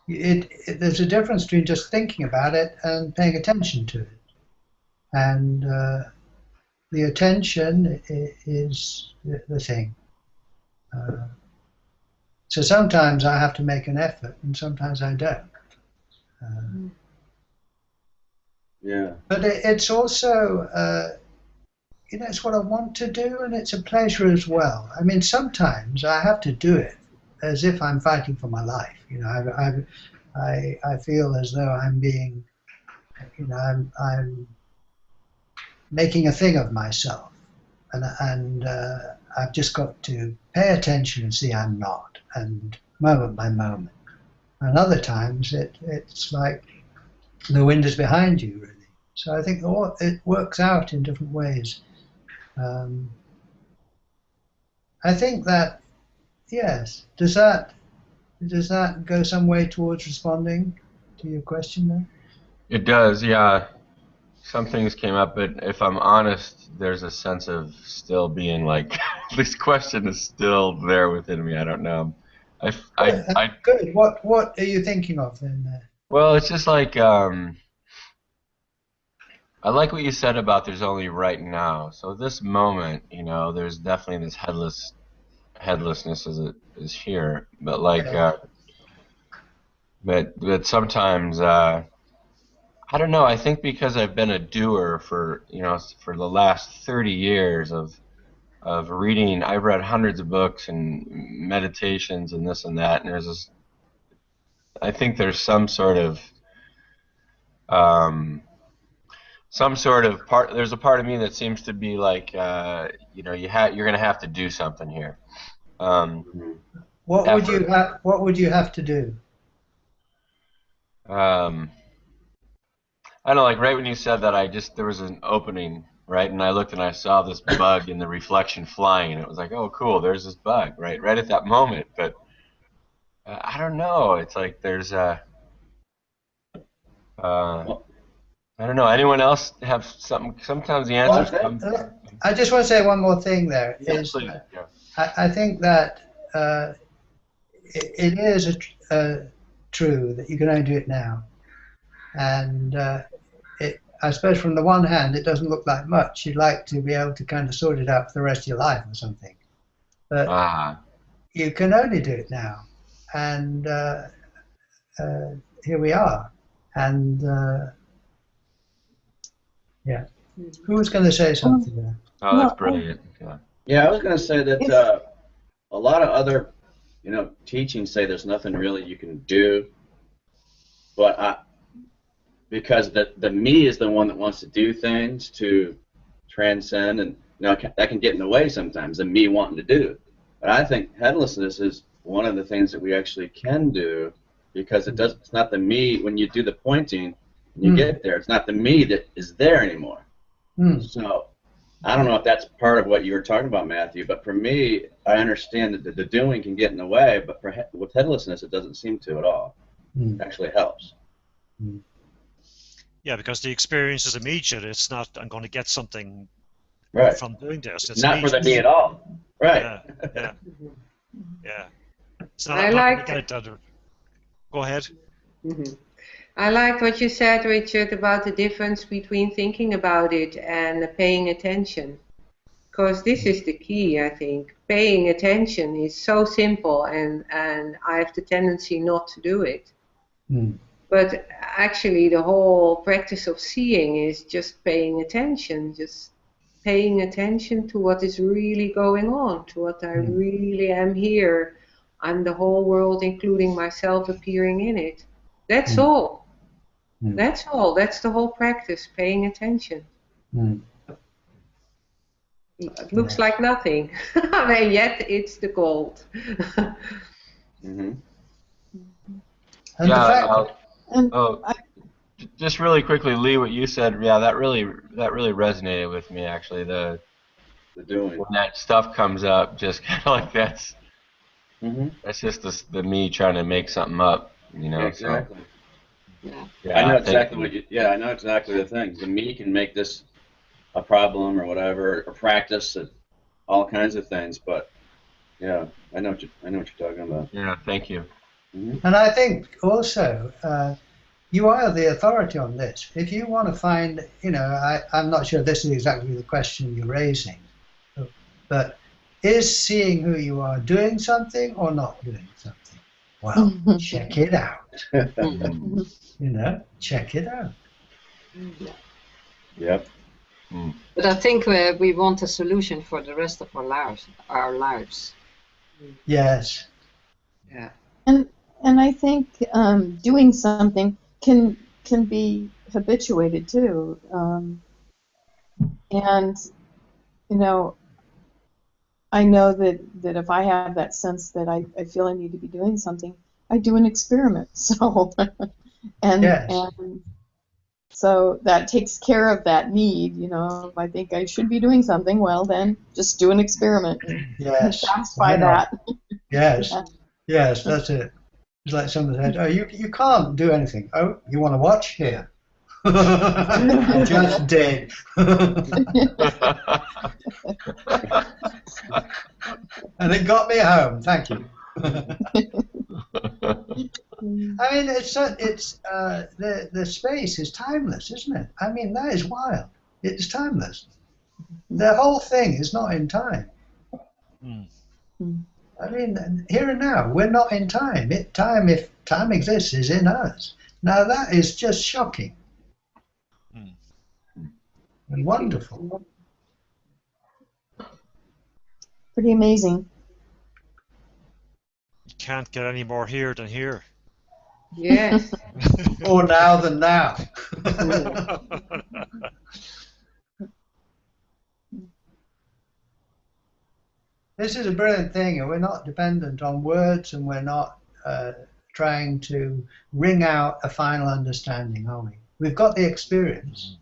Speaker 1: there's a difference between just thinking about it and paying attention to it. And the attention is the thing. So sometimes I have to make an effort, and sometimes I don't.
Speaker 2: Yeah.
Speaker 1: But it's also, it's what I want to do, and it's a pleasure as well. I mean, sometimes I have to do it as if I'm fighting for my life. I feel as though I'm being, I'm making a thing of myself, and I've just got to pay attention and see I'm not, and moment by moment. And other times it's like the wind is behind you, really. So I think it works out in different ways. I think that, yes. Does that go some way towards responding to your question there?
Speaker 6: It does, yeah. Some things came up, but if I'm honest, there's a sense of still being like, this question is still there within me. I don't know.
Speaker 1: Good. What are you thinking of then?
Speaker 6: Well, it's just like, I like what you said about there's only right now. So this moment, there's definitely this headlessness is here. But like, but sometimes, I don't know. I think because I've been a doer for the last 30 years of reading. I've read hundreds of books and meditations and this and that. And I think there's some sort of part. There's a part of me that seems to be like, you're going to have to do something here.
Speaker 1: What would you have to do?
Speaker 6: I don't know, like right when you said that, there was an opening, right? And I looked and I saw this bug in the reflection flying, and it was like, oh, cool, there's this bug, right at that moment. But I don't know. It's like there's a. I don't know. Anyone else have something? Sometimes the answers come.
Speaker 1: I just want to say one more thing there.
Speaker 6: Yes, please. Yeah.
Speaker 1: I think that it is true that you can only do it now. And I suppose from the one hand, it doesn't look like much. You'd like to be able to kind of sort it out for the rest of your life or something. But you can only do it now. And here we are. And yeah. Who was going to say something there?
Speaker 6: Oh, that's brilliant.
Speaker 2: Yeah, I was going to say that a lot of other, teachings say there's nothing really you can do. But because the me is the one that wants to do things to transcend, and that can get in the way sometimes, the me wanting to do it. But I think headlessness is one of the things that we actually can do, because it's not the me when you do the pointing and you get there. It's not the me that is there anymore. So I don't know if that's part of what you were talking about, Matthew, but for me, I understand that the doing can get in the way, but with headlessness, it doesn't seem to at all. It actually helps.
Speaker 3: Yeah, because the experience is immediate. It's not, I'm going to get something from doing this. It's
Speaker 2: not for the me at all. Right.
Speaker 3: Yeah. It's not, I'm not going to get it done. Go ahead.
Speaker 5: I like what you said, Richard, about the difference between thinking about it and paying attention. Because this is the key, I think. Paying attention is so simple, and I have the tendency not to do it. But actually, the whole practice of seeing is just paying attention, just paying attention to what is really going on, to what I really am here, and the whole world, including myself, appearing in it. That's all. That's all. That's the whole practice, paying attention. It looks like nothing, and yet it's the gold.
Speaker 6: Just really quickly, Lee, what you said, that really resonated with me, actually. The
Speaker 2: doing.
Speaker 6: When that stuff comes up, just kind of like that's just the me trying to make something up,
Speaker 2: Exactly.
Speaker 6: So.
Speaker 2: I know exactly I know exactly the things. The me can make this a problem or whatever, or practice all kinds of things. But I know what you're talking about.
Speaker 6: Yeah, thank you.
Speaker 1: And I think also you are the authority on this. If you want to find, I'm not sure this is exactly the question you're raising, but is seeing who you are doing something or not doing something? Well, check it out. Check it out.
Speaker 2: Yep.
Speaker 4: But I think we want a solution for the rest of our lives.
Speaker 1: Yes.
Speaker 4: Yeah.
Speaker 7: And I think doing something can be habituated too. And I know that if I have that sense that I feel I need to be doing something, I do an experiment. So and so that takes care of that need. If I think I should be doing something, well then just do an experiment and satisfy that.
Speaker 1: Yes. Yes, that's it. It's like someone said, "Oh, you can't do anything. Oh, you want to watch? Here." I just did. And it got me home. Thank you. I mean, the space is timeless, isn't it? I mean, that is wild. It's timeless. The whole thing is not in time. I mean, here and now, we're not in time. If time exists, is in us. Now that is just shocking and wonderful.
Speaker 7: Pretty amazing.
Speaker 3: You can't get any more here than here.
Speaker 4: Yes.
Speaker 1: More now than now. This is a brilliant thing, and we're not dependent on words, and we're not trying to wring out a final understanding, are we? We've got the experience,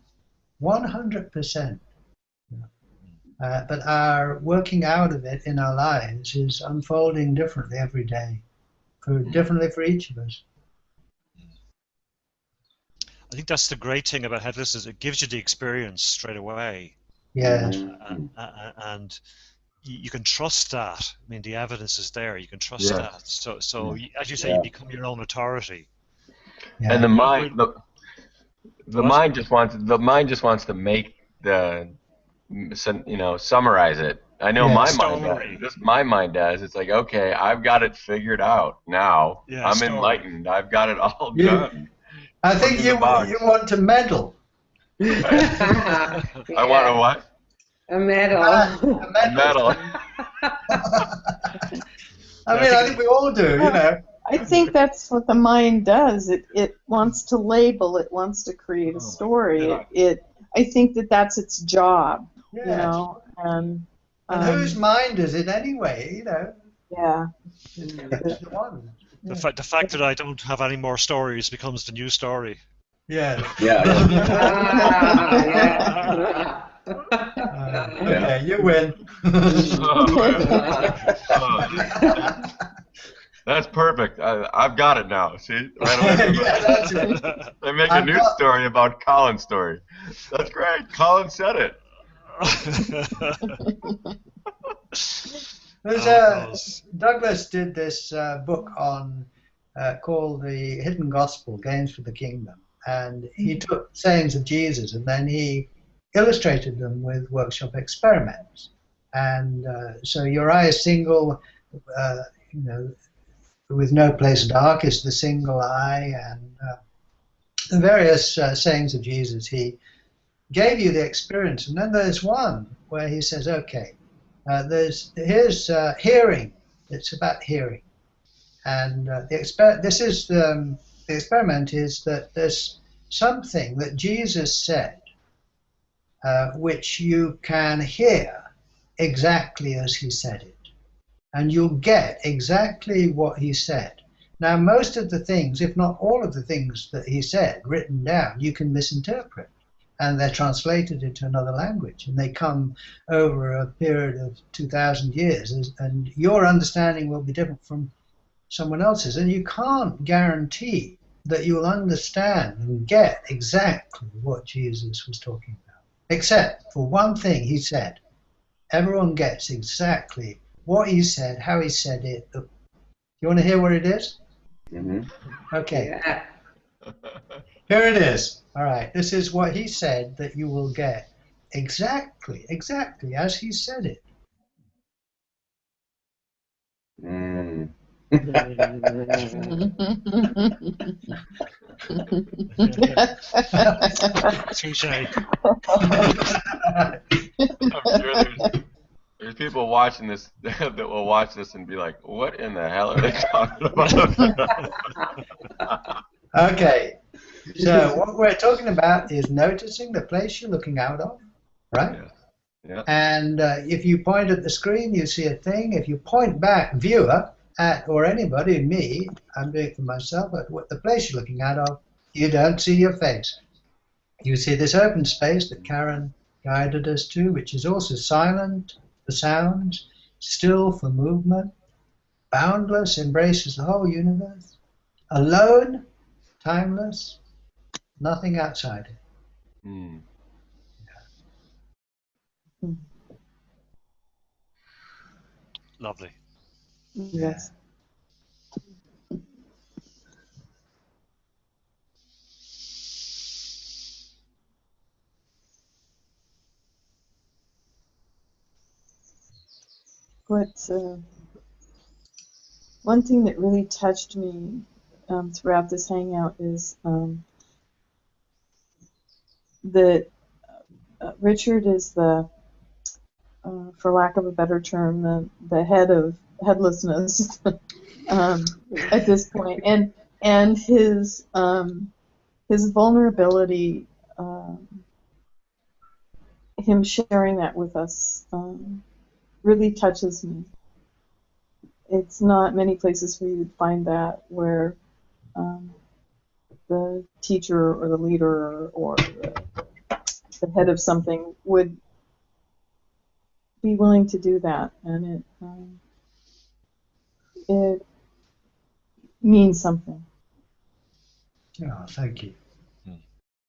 Speaker 1: 100%. But our working out of it in our lives is unfolding differently every day, differently for each of us.
Speaker 3: I think that's the great thing about Headless, is it gives you the experience straight away.
Speaker 1: Yes.
Speaker 3: And you can trust that. I mean, the evidence is there. You can trust that. So as you say, you become your own authority.
Speaker 1: Yeah.
Speaker 6: And the mind just wants to make summarize it. I know my mind does. It's like, okay, I've got it figured out now. I'm enlightened. I've got it all done.
Speaker 1: I think you want to meddle.
Speaker 6: I want a what?
Speaker 5: A medal.
Speaker 1: A medal. I think we all do,
Speaker 7: I think that's what the mind does. It wants to label. It wants to create a story. I think that's its job. And
Speaker 1: whose mind is it anyway?
Speaker 7: Yeah.
Speaker 1: It's the one.
Speaker 3: The fact that I don't have any more stories becomes the new story.
Speaker 1: Yeah. Okay, you win.
Speaker 6: That's perfect. I've got it now. See,
Speaker 1: that's it.
Speaker 6: They make a new story about Colin's story. That's great. Colin said it.
Speaker 1: Douglas did this book on called The Hidden Gospel: Games for the Kingdom, and he took sayings of Jesus and then he illustrated them with workshop experiments. And so your eye is single, with no place dark is the single eye, and the various sayings of Jesus. He gave you the experience, and then there's one where he says, okay, here's hearing. It's about hearing, and the experiment is that there's something that Jesus said which you can hear exactly as he said it, and you'll get exactly what he said. Now, most of the things, if not all of the things that he said written down, you can misinterpret, and they're translated into another language, and they come over a period of 2,000 years, and your understanding will be different from someone else's, and you can't guarantee that you'll understand and get exactly what Jesus was talking about, except for one thing he said. Everyone gets exactly what he said, how he said it. You want to hear what it is?
Speaker 2: Mm-hmm.
Speaker 1: Okay,
Speaker 5: Yeah.
Speaker 1: here it is. All right, this is what he said that you will get. Exactly as he said it.
Speaker 2: Mm.
Speaker 3: Touche.
Speaker 6: I'm sure there's people watching this that will watch this and be like, "What in the hell are they talking about?"
Speaker 1: Okay, so what we're talking about is noticing the place you're looking out of, right?
Speaker 6: Yeah. Yeah.
Speaker 1: And if you point at the screen, you see a thing. If you point back, viewer, at, or anybody, me, I'm doing it for myself, at what the place you're looking out of, you don't see your face. You see this open space that Karen guided us to, which is also silent for sounds, still for movement, boundless, embraces the whole universe, alone, timeless, nothing outside it.
Speaker 6: Mm.
Speaker 3: Lovely.
Speaker 7: Yes. What one thing that really touched me throughout this hangout is that Richard is the, for lack of a better term, the head of headlessness at this point, and his vulnerability, him sharing that with us, really touches me. It's not many places where you'd find that, where the teacher or the leader or the head of something would be willing to do that, and it means something.
Speaker 1: Oh, thank you.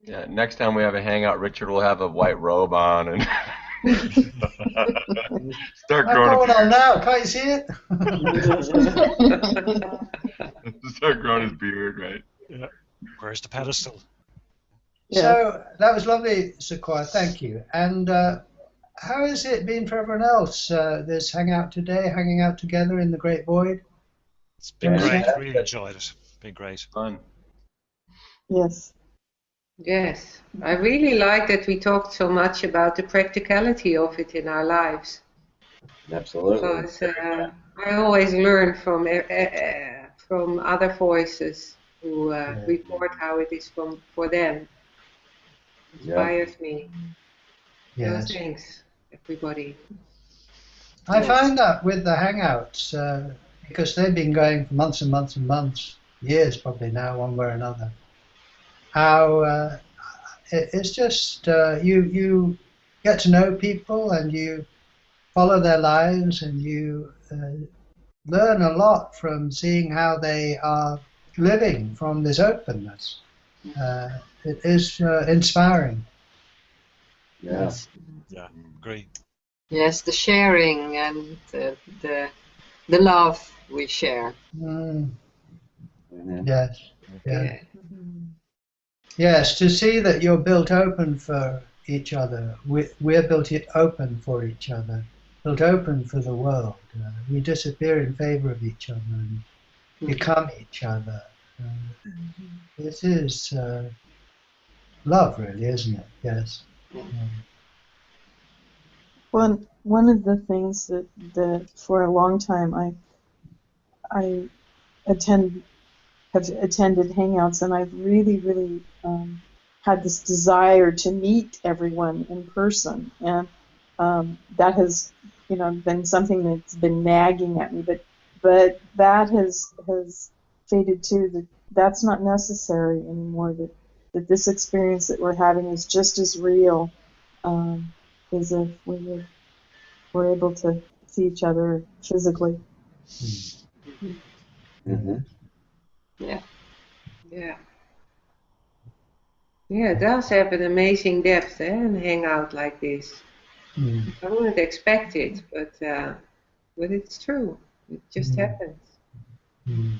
Speaker 6: Yeah. Next time we have a hangout, Richard will have a white robe on and start
Speaker 1: What's
Speaker 6: growing.
Speaker 1: going on now? Can't you see it?
Speaker 6: Start growing his beard, right?
Speaker 3: Yeah. Where's the pedestal?
Speaker 7: Yeah.
Speaker 1: So that was lovely, Sequoia. Thank you. And how has it been for everyone else? This hangout today, hanging out together in the Great Void.
Speaker 3: It's been great.
Speaker 2: Fantastic.
Speaker 3: Really enjoyed it. Been great.
Speaker 6: Fun.
Speaker 7: Yes.
Speaker 5: Yes, I really like that we talked so much about the practicality of it in our lives.
Speaker 2: Absolutely.
Speaker 5: Because I always learn from other voices who report how it is for them. Inspires me.
Speaker 1: Yes.
Speaker 5: So thanks, everybody.
Speaker 1: I find that with the hangouts, because they've been going for months and months and months, years probably now, one way or another, how it's just you get to know people and you follow their lives and you learn a lot from seeing how they are living from this openness. It is inspiring.
Speaker 2: Yeah.
Speaker 3: Yeah. Agree.
Speaker 4: Yes, the sharing and the love we share.
Speaker 1: Mm,
Speaker 2: Mm-hmm.
Speaker 1: yes. Yeah.
Speaker 5: Yeah.
Speaker 1: Yes, to see that you're built open for each other. We're built open for each other, built open for the world. We disappear in favor of each other and become each other. This is love, really, isn't it? Yes.
Speaker 7: One of the things that for a long time I have attended hangouts, and I've really had this desire to meet everyone in person, and that has been something that's been nagging at me, but that has faded too. That's not necessary anymore. That this experience that we're having is just as real as if we were able to see each other physically.
Speaker 2: Mm-hmm.
Speaker 4: Yeah.
Speaker 5: Yeah. Yeah, it does have an amazing depth, and hangout like this.
Speaker 1: Mm.
Speaker 5: I wouldn't expect it, but it's true. It just happens.
Speaker 1: Mm.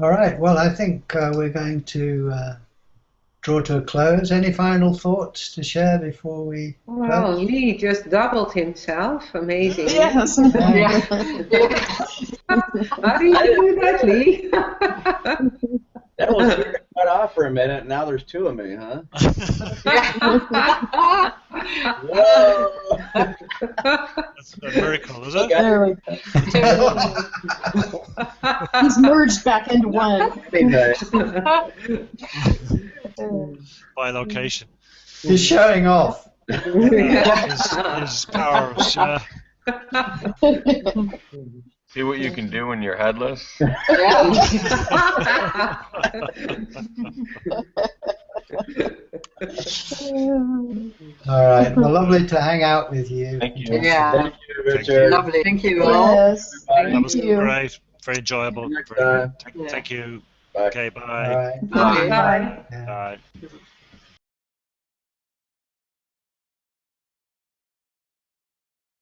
Speaker 1: All right. Well, I think we're going to draw to a close. Any final thoughts to share before we
Speaker 5: Well,
Speaker 1: close?
Speaker 5: Lee just doubled himself. Amazing.
Speaker 7: Yes.
Speaker 4: Yeah.
Speaker 5: How do you do that, Lee?
Speaker 2: That was weird. Cut off for a minute. Now there's two of me, huh? Whoa!
Speaker 3: That's a miracle, is it?
Speaker 2: Okay.
Speaker 7: There we go. He's merged back into one.
Speaker 3: By location.
Speaker 1: He's showing off.
Speaker 3: His powers.
Speaker 6: See what you can do when you're headless?
Speaker 1: All right. Well, lovely to hang out with you.
Speaker 6: Thank you.
Speaker 4: Yeah.
Speaker 2: Thank you, Richard.
Speaker 4: Lovely. Thank you all.
Speaker 7: Yes.
Speaker 3: That was
Speaker 7: Thank you.
Speaker 3: great. Very enjoyable.
Speaker 2: Next
Speaker 3: Very
Speaker 2: time.
Speaker 3: good. Thank you.
Speaker 2: Bye.
Speaker 3: Okay,
Speaker 1: All
Speaker 3: bye.
Speaker 1: right.
Speaker 5: Bye.
Speaker 1: Yeah.
Speaker 3: Bye.